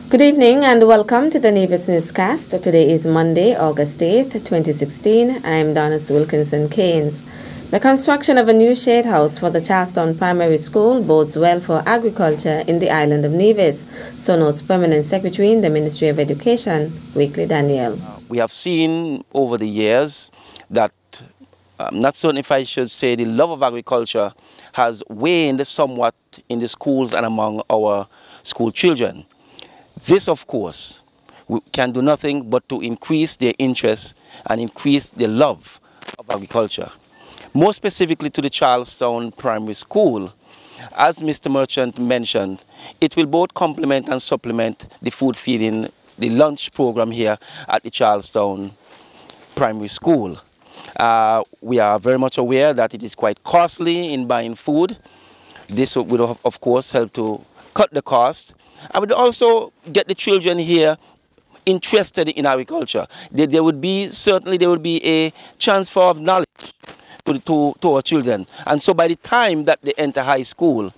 Good evening and welcome to the Nevis Newscast. Today is Monday, August 8th, 2016. I am Donna Wilkinson Keynes. The construction of a new shade house for the Charlestown Primary School bodes well for agriculture in the island of Nevis, so notes Permanent Secretary in the Ministry of Education, Weekly Daniel. We have seen over the years that, not certain if I should say, the love of agriculture has waned somewhat in the schools and among our school children. This, of course, can do nothing but to increase their interest and increase their love of agriculture. More specifically to the Charlestown Primary School, as Mr. Merchant mentioned, it will both complement and supplement the food feeding, the lunch program here at the Charlestown Primary School. We are very much aware that it is quite costly in buying food. This will, of course, help to cut the cost. I would also get the children here interested in agriculture. There would be a transfer of knowledge to our children. And so by the time that they enter high school,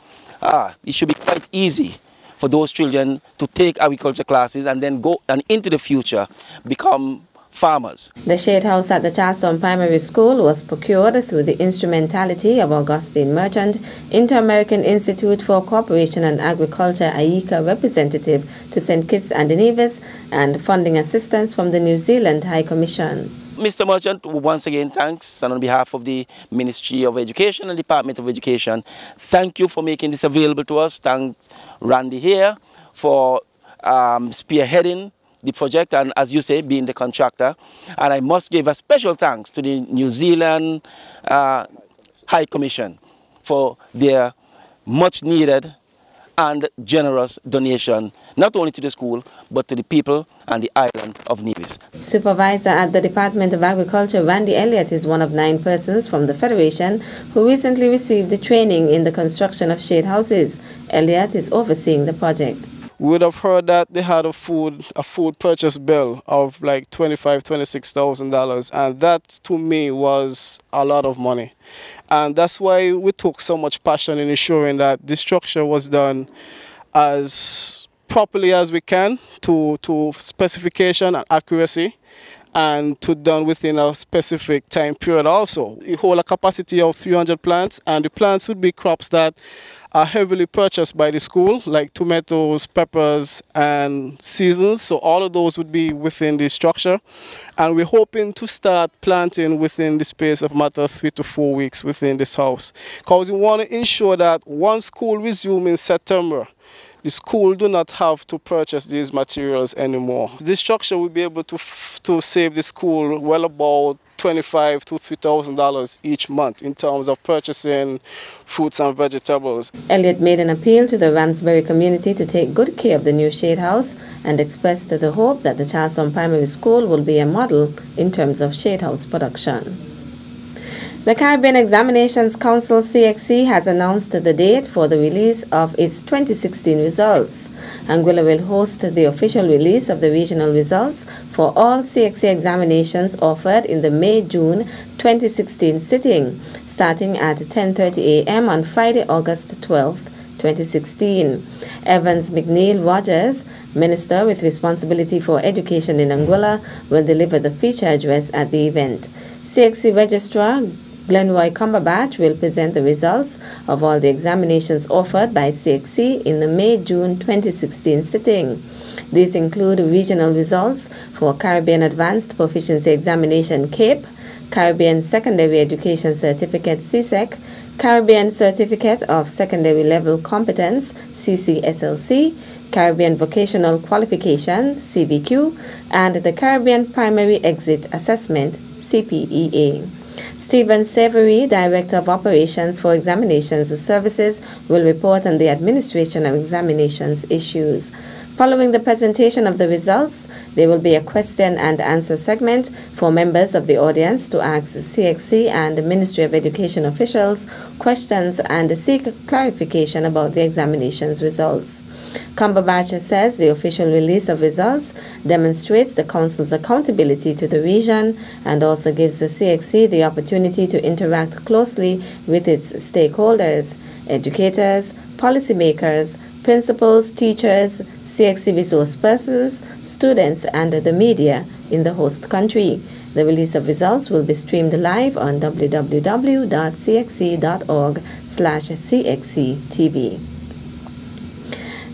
it should be quite easy for those children to take agriculture classes and then go and into the future become farmers. The shade house at the Charlestown Primary School was procured through the instrumentality of Augustine Merchant, Inter-American Institute for Cooperation and Agriculture AICA representative to St. Kitts and Nevis, and funding assistance from the New Zealand High Commission. Mr. Merchant, once again, thanks, and on behalf of the Ministry of Education and Department of Education, thank you for making this available to us. Thanks, Randy here, for spearheading the project and, as you say, being the contractor. And I must give a special thanks to the New Zealand High Commission for their much needed and generous donation, not only to the school, but to the people and the island of Nevis. Supervisor at the Department of Agriculture, Randy Elliott, is one of 9 persons from the Federation who recently received the training in the construction of shade houses. Elliott is overseeing the project. We would have heard that they had a food purchase bill of like $26,000, and that to me was a lot of money. And that's why we took so much passion in ensuring that the structure was done as properly as we can to specification and accuracy, and to done within a specific time period also. We hold a capacity of 300 plants, and the plants would be crops that are heavily purchased by the school, like tomatoes, peppers, and seasons. So all of those would be within the structure. And we're hoping to start planting within the space of a matter of 3 to 4 weeks within this house, because we want to ensure that once school resumes in September, the school do not have to purchase these materials anymore. This structure will be able to save the school well about $2,500 to $3,000 each month in terms of purchasing fruits and vegetables. Elliott made an appeal to the Ramsbury community to take good care of the new shade house and expressed the hope that the Charlestown Primary School will be a model in terms of shade house production. The Caribbean Examinations Council CXC has announced the date for the release of its 2016 results. Anguilla will host the official release of the regional results for all CXC examinations offered in the May-June 2016 sitting, starting at 10:30 a.m. on Friday, August 12th. 2016. Evans McNeil Rogers, Minister with responsibility for education in Anguilla, will deliver the feature address at the event. CXC Registrar Glenroy Cumberbatch will present the results of all the examinations offered by CXC in the May-June 2016 sitting. These include regional results for Caribbean Advanced Proficiency Examination CAPE, Caribbean Secondary Education Certificate CSEC, Caribbean Certificate of Secondary Level Competence CCSLC, Caribbean Vocational Qualification CVQ, and the Caribbean Primary Exit Assessment CPEA. Stephen Savory, Director of Operations for Examinations Services, will report on the administration of examinations issues. Following the presentation of the results, there will be a question and answer segment for members of the audience to ask CXC and the Ministry of Education officials questions and seek clarification about the examination's results. Cumberbatch says the official release of results demonstrates the Council's accountability to the region and also gives the CXC the opportunity to interact closely with its stakeholders, educators, policymakers, principals, teachers, CXC resource persons, students, and the media in the host country. The release of results will be streamed live on www.cxc.org/cxctv.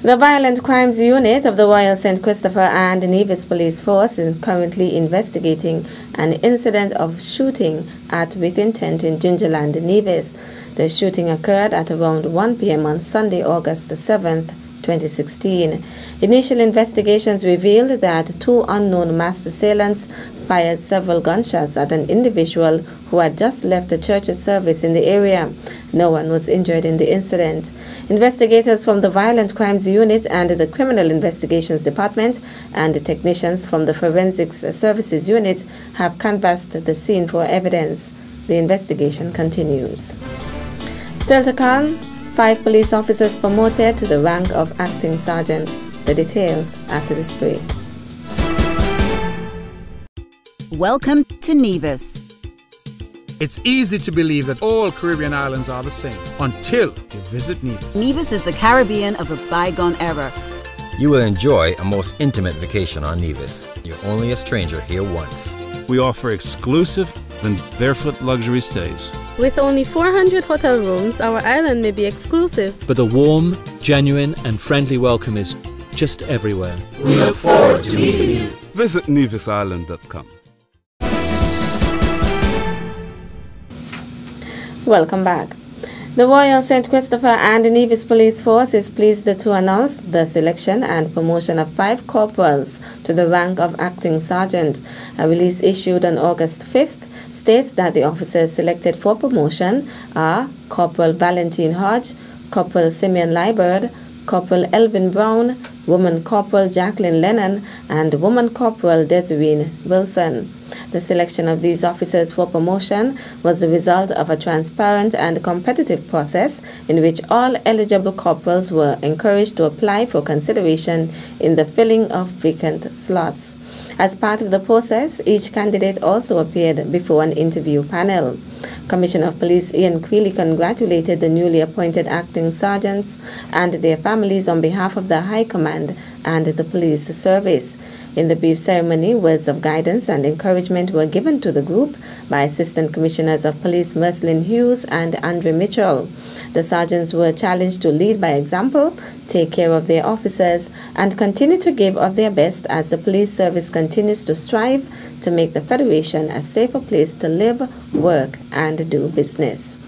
The Violent Crimes Unit of the Royal St. Christopher and Nevis Police Force is currently investigating an incident of shooting at Within Tent in Gingerland, Nevis. The shooting occurred at around 1 p.m. on Sunday, August 7th, 2016. Initial investigations revealed that two unknown masked assailants fired several gunshots at an individual who had just left a church service in the area. No one was injured in the incident. Investigators from the Violent Crimes Unit and the Criminal Investigations Department and the technicians from the Forensics Services Unit have canvassed the scene for evidence. The investigation continues. Still to come, 5 police officers promoted to the rank of acting sergeant. The details after this break. Welcome to Nevis. It's easy to believe that all Caribbean islands are the same until you visit Nevis. Nevis is the Caribbean of a bygone era. You will enjoy a most intimate vacation on Nevis. You're only a stranger here once. We offer exclusive and barefoot luxury stays. With only 400 hotel rooms, our island may be exclusive. But the warm, genuine and friendly welcome is just everywhere. We look forward to meeting you. Visit nevisisland.com. Welcome back. The Royal St. Christopher and Nevis Police Force is pleased to announce the selection and promotion of 5 corporals to the rank of acting sergeant. A release issued on August 5th states that the officers selected for promotion are Corporal Valentine Hodge, Corporal Simeon Liebert, Corporal Elvin Brown, Woman Corporal Jacqueline Lennon, and Woman Corporal Desiree Wilson. The selection of these officers for promotion was the result of a transparent and competitive process in which all eligible corporals were encouraged to apply for consideration in the filling of vacant slots. As part of the process, each candidate also appeared before an interview panel. Commissioner of Police Ian Creeley congratulated the newly appointed acting sergeants and their families on behalf of the High Command and the police service. In the brief ceremony, words of guidance and encouragement were given to the group by Assistant Commissioners of Police Mercelyn Hughes and Andre Mitchell. The sergeants were challenged to lead by example, take care of their officers, and continue to give of their best as the police service continues to strive to make the Federation a safer place to live, work, and do business.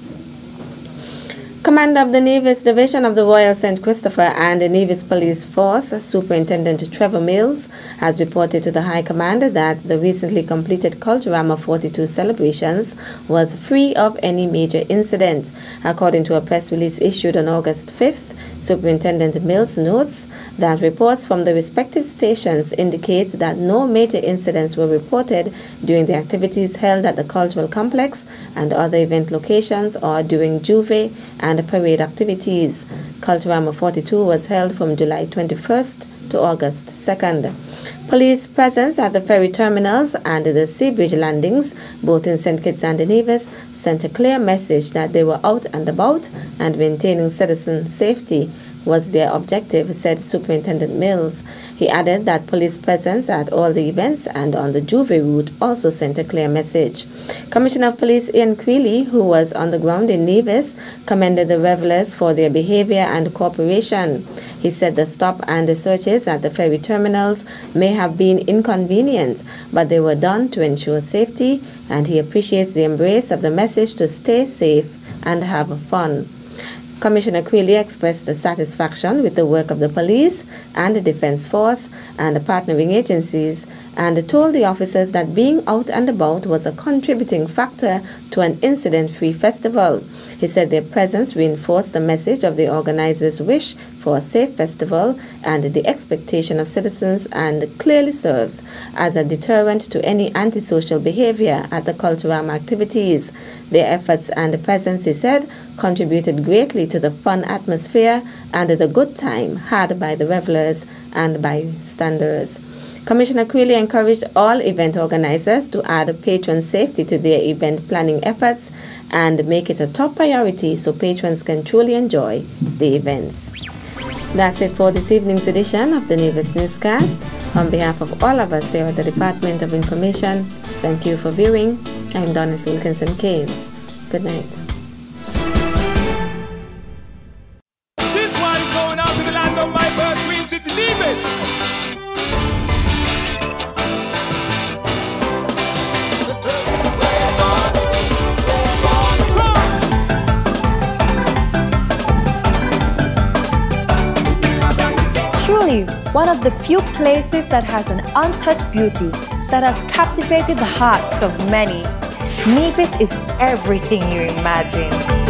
Commander of the Nevis Division of the Royal St. Christopher and the Nevis Police Force, Superintendent Trevor Mills, has reported to the High Command that the recently completed Culturama 42 celebrations was free of any major incident. According to a press release issued on August 5th, Superintendent Mills notes that reports from the respective stations indicate that no major incidents were reported during the activities held at the cultural complex and other event locations or during Juve and parade activities. Culturama 42 was held from July 21st to August 2nd. Police presence at the ferry terminals and the sea bridge landings, both in St. Kitts and Nevis, sent a clear message that they were out and about and maintaining citizen safety was their objective, said Superintendent Mills. He added that police presence at all the events and on the Juve route also sent a clear message. Commissioner of Police Ian Creeley, who was on the ground in Nevis, commended the revelers for their behavior and cooperation. He said the stop and the searches at the ferry terminals may have been inconvenient, but they were done to ensure safety, and he appreciates the embrace of the message to stay safe and have fun. Commissioner Creeley expressed satisfaction with the work of the police and the Defence Force and the partnering agencies and told the officers that being out and about was a contributing factor to an incident-free festival. He said their presence reinforced the message of the organizers' wish for a safe festival and the expectation of citizens and clearly serves as a deterrent to any antisocial behavior at the Culturama activities. Their efforts and presence, he said, contributed greatly to the fun atmosphere and the good time had by the revelers and bystanders. Commissioner Creeley encouraged all event organizers to add patron safety to their event planning efforts and make it a top priority so patrons can truly enjoy the events. That's it for this evening's edition of the Nevis Newscast. On behalf of all of us here at the Department of Information, thank you for viewing. I'm Donis Wilkinson-Keynes. Good night. This one is going out to the land of my birth, Green City, Nevis. Truly, one of the few places that has an untouched beauty that has captivated the hearts of many. Nevis is everything you imagine.